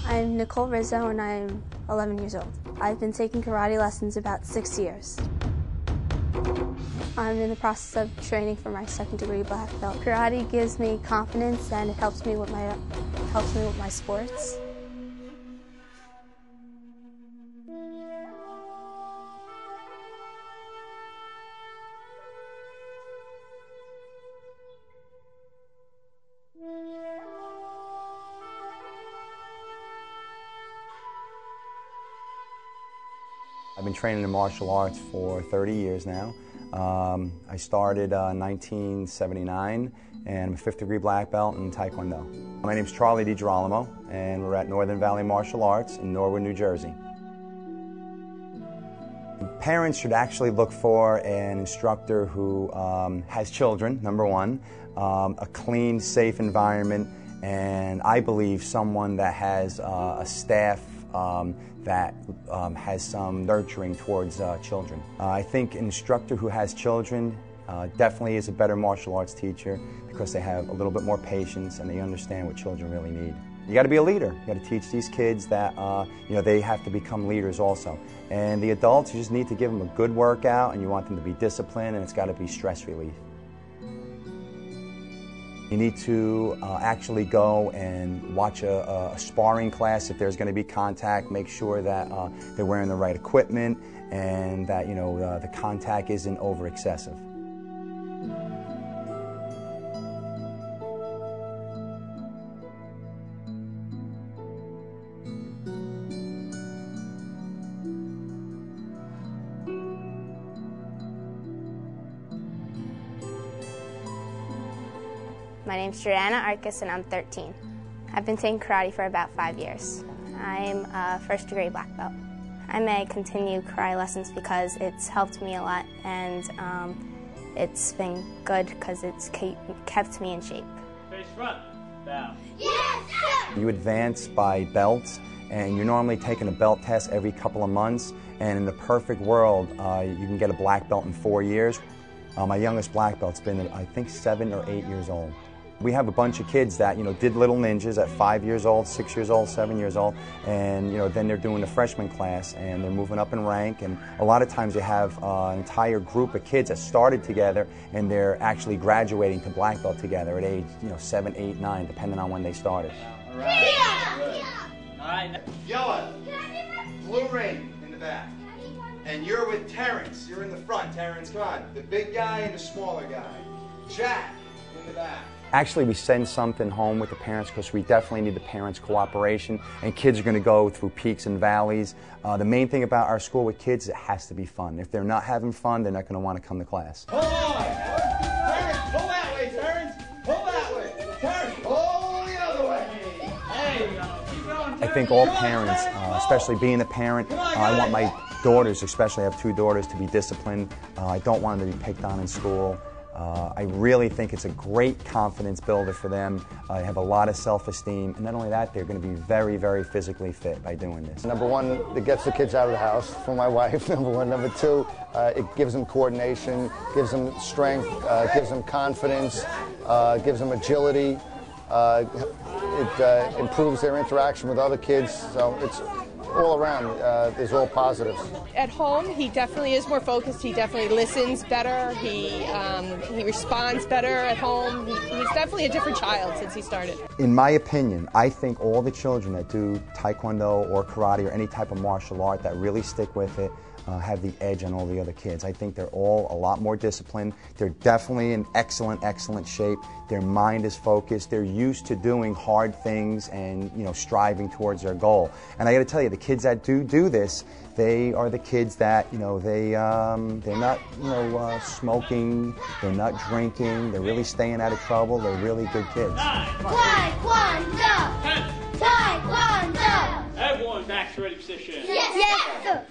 I'm Nicole Rizzo and I'm 11 years old. I've been taking karate lessons about 6 years. I'm in the process of training for my second-degree black belt. Karate gives me confidence and it helps me with my sports. I've been training in martial arts for 30 years now. I started in 1979 and I'm a 5th degree black belt in Taekwondo. My name's Charlie DiGirolano and we're at Northern Valley Martial Arts in Norwood, New Jersey. Parents should actually look for an instructor who has children, number one, a clean, safe environment, and I believe someone that has a staff that has some nurturing towards children. I think an instructor who has children definitely is a better martial arts teacher because they have a little bit more patience and they understand what children really need. You got to be a leader. You got to teach these kids that they have to become leaders also. And the adults, you just need to give them a good workout and you want them to be disciplined and it's got to be stress relief. You need to actually go and watch a sparring class if there's going to be contact. Make sure that they're wearing the right equipment and that the contact isn't over excessive. My name's Jordana, Arkus, and I'm 13. I've been taking karate for about 5 years. I'm a 1st degree black belt. I may continue karate lessons because it's helped me a lot and it's been good because it's kept me in shape. Face front, bow. Yes, sir! You advance by belts and you're normally taking a belt test every couple of months, and in the perfect world you can get a black belt in 4 years. My youngest black belt's been, I think, 7 or 8 years old. We have a bunch of kids that did Little Ninjas at 5 years old, 6 years old, 7 years old, and then they're doing the freshman class and they're moving up in rank. And a lot of times you have an entire group of kids that started together and they're actually graduating to black belt together at age 7, 8, 9, depending on when they started. All right. Good. All right. Yellow, blue ring in the back. And you're with Terrence. You're in the front. Terrence, come on. The big guy and the smaller guy. Jack in the back. Actually, we send something home with the parents because we definitely need the parents' cooperation, and kids are going to go through peaks and valleys. The main thing about our school with kids is it has to be fun. If they're not having fun, they're not going to want to come to class. Pull on! Terrence, pull that way, Terrence! Pull that way! Terrence, pull the other way! Hey, keep going, Terrence. I think all parents, especially being a parent, I want my daughters, especially I have 2 daughters, to be disciplined. I don't want them to be picked on in school. I really think it's a great confidence builder for them. They have a lot of self-esteem, and not only that, they're going to be very, very physically fit by doing this. Number one, it gets the kids out of the house for my wife, number one. Number two, it gives them coordination, gives them strength, gives them confidence, gives them agility. It improves their interaction with other kids, so it's all around, there's all positives. At home, he definitely is more focused. He definitely listens better. He responds better at home. He's definitely a different child since he started. In my opinion, I think all the children that do Taekwondo or karate or any type of martial art that really stick with it have the edge on all the other kids. I think they're all a lot more disciplined. They're definitely in excellent, excellent shape. Their mind is focused. They're used to doing hard things and striving towards their goal. And I got to tell you, the kids that do this, they are the kids that they're not smoking, they're not drinking, they're really staying out of trouble. They're really good kids. Taekwondo! Taekwondo! Everyone back to ready position. Yes, sir!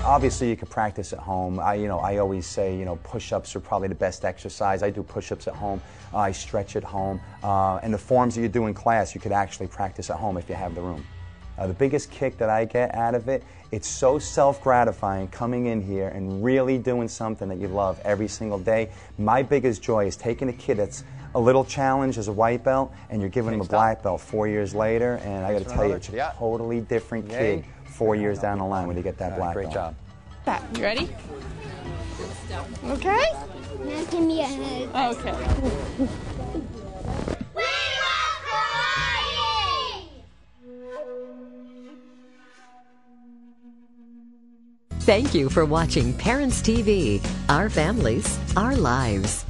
Obviously, you could practice at home. I always say, push-ups are probably the best exercise. I do push-ups at home. I stretch at home. And the forms that you do in class, you could actually practice at home if you have the room. The biggest kick that I get out of it, it's so self-gratifying coming in here and really doing something that you love every single day. My biggest joy is taking a kid that's a little challenged as a white belt and you're giving him a black belt 4 years later, and I got to tell you, it's a totally different kid 4 years down the line when you get that black belt. Great job. You ready? Okay? Now give me a hug. Okay. Thank you for watching Parents TV, Our Families, Our Lives.